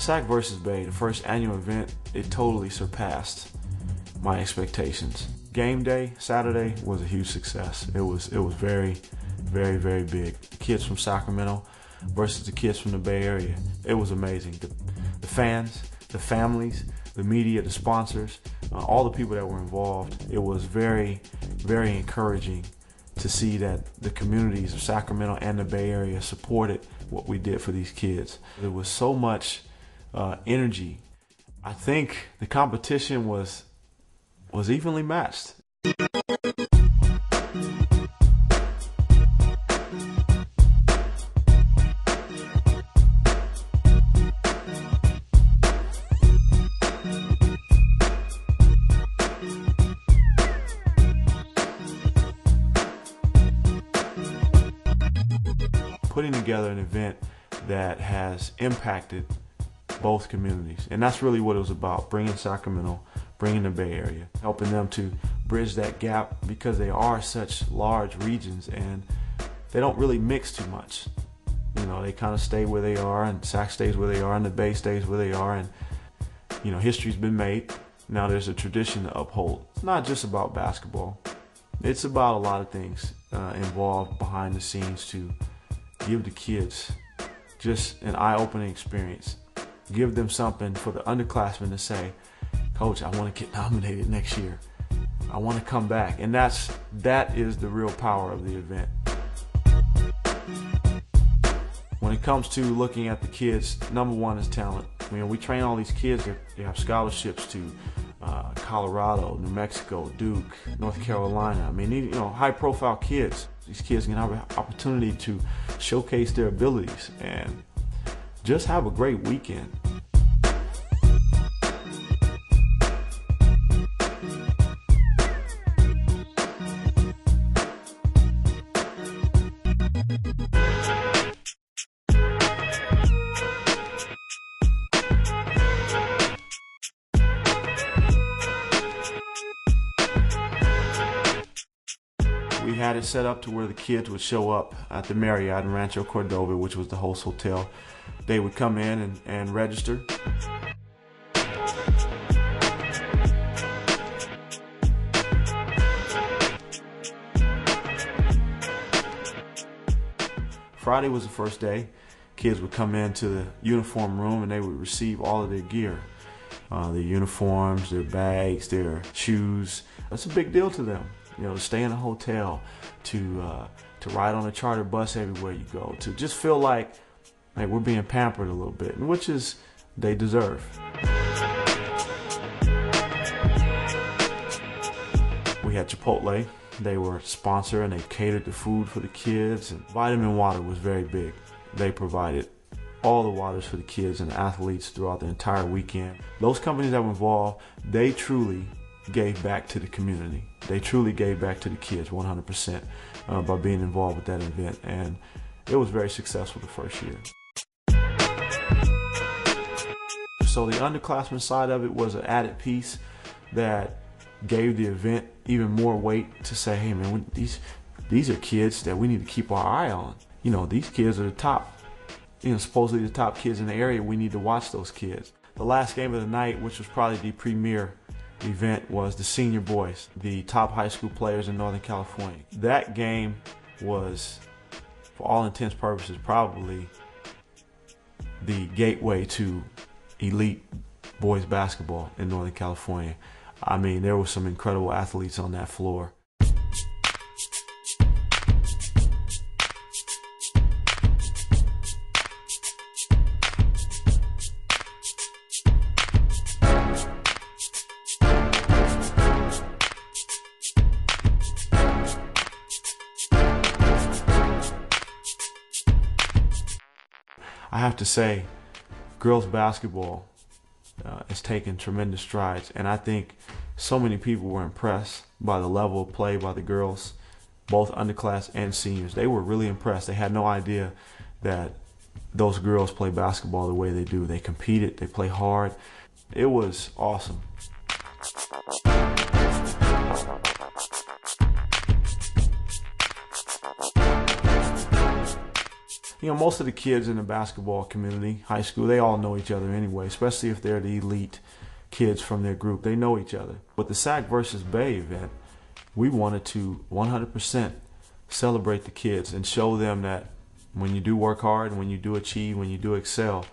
SAC versus Bay, the first annual event, it totally surpassed my expectations. Game day, Saturday, was a huge success. It was very, very, very big. The kids from Sacramento versus the kids from the Bay Area. It was amazing. The fans, the families, the media, the sponsors, all the people that were involved. It was very, very encouraging to see that the communities of Sacramento and the Bay Area supported what we did for these kids. There was so much energy. I think the competition was evenly matched. Putting together an event that has impacted both communities, and that's really what it was about, bringing Sacramento, bringing the Bay Area, helping them to bridge that gap, because they are such large regions and they don't really mix too much. You know, they kind of stay where they are, and Sac stays where they are, and the Bay stays where they are, and you know, history's been made. Now there's a tradition to uphold. It's not just about basketball. It's about a lot of things involved behind the scenes to give the kids just an eye-opening experience. Give them something for the underclassmen to say, Coach, I want to get nominated next year. I want to come back. And that is the real power of the event. When it comes to looking at the kids, number one is talent. I mean, we train all these kids. They have scholarships to Colorado, New Mexico, Duke, North Carolina. I mean, you know, high-profile kids. These kids can have an opportunity to showcase their abilities and just have a great weekend. We had it set up to where the kids would show up at the Marriott in Rancho Cordova, which was the host hotel. They would come in and register. Friday was the first day. Kids would come into the uniform room and they would receive all of their gear. Their uniforms, their bags, their shoes. That's a big deal to them. You know, to stay in a hotel, to ride on a charter bus everywhere you go, to just feel like we're being pampered a little bit, which is they deserve. We had Chipotle. They were a sponsor and they catered the food for the kids. And vitamin water was very big. They provided all the waters for the kids and the athletes throughout the entire weekend. Those companies that were involved, they truly gave back to the community. They truly gave back to the kids 100% by being involved with that event, and it was very successful the first year. So the underclassmen side of it was an added piece that gave the event even more weight to say, hey man, these are kids that we need to keep our eye on. You know, these kids are the top, you know, supposedly the top kids in the area. We need to watch those kids. The last game of the night, which was probably the premier event, was the senior boys, the top high school players in Northern California. That game was, for all intents and purposes, probably the gateway to elite boys basketball in Northern California. I mean, there were some incredible athletes on that floor. I have to say, girls basketball has taken tremendous strides, and I think so many people were impressed by the level of play by the girls, both underclass and seniors. They were really impressed. They had no idea that those girls play basketball the way they do. They competed, they play hard. It was awesome. You know, most of the kids in the basketball community, high school, they all know each other anyway, especially if they're the elite kids from their group. They know each other. With the Sac versus Bay event, we wanted to 100% celebrate the kids and show them that when you do work hard, when you do achieve, when you do excel,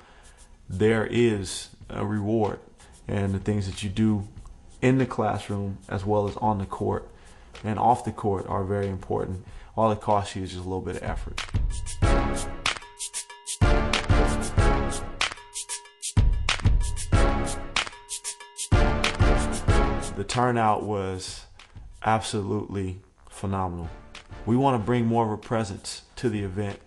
there is a reward. And the things that you do in the classroom as well as on the court and off the court are very important. All it costs you is just a little bit of effort. The turnout was absolutely phenomenal. We want to bring more of a presence to the event.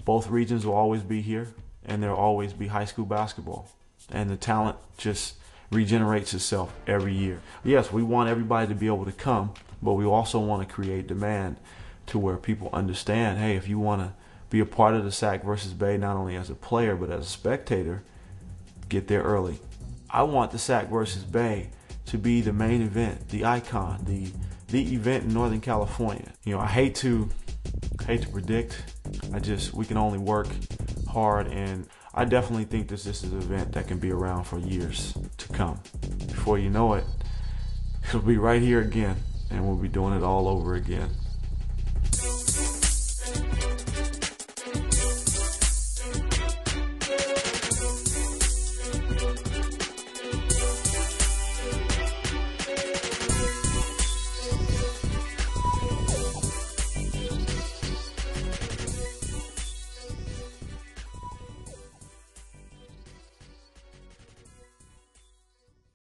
Both regions will always be here, and there'll always be high school basketball. And the talent just regenerates itself every year. Yes, we want everybody to be able to come, but we also want to create demand to where people understand, hey, if you want to be a part of the Sac versus Bay, not only as a player, but as a spectator, get there early. I want the Sac versus Bay to be the main event, the icon, the event in Northern California. You know, I hate to predict. We can only work hard, and I definitely think this is an event that can be around for years to come. Before you know it, it'll be right here again, and we'll be doing it all over again.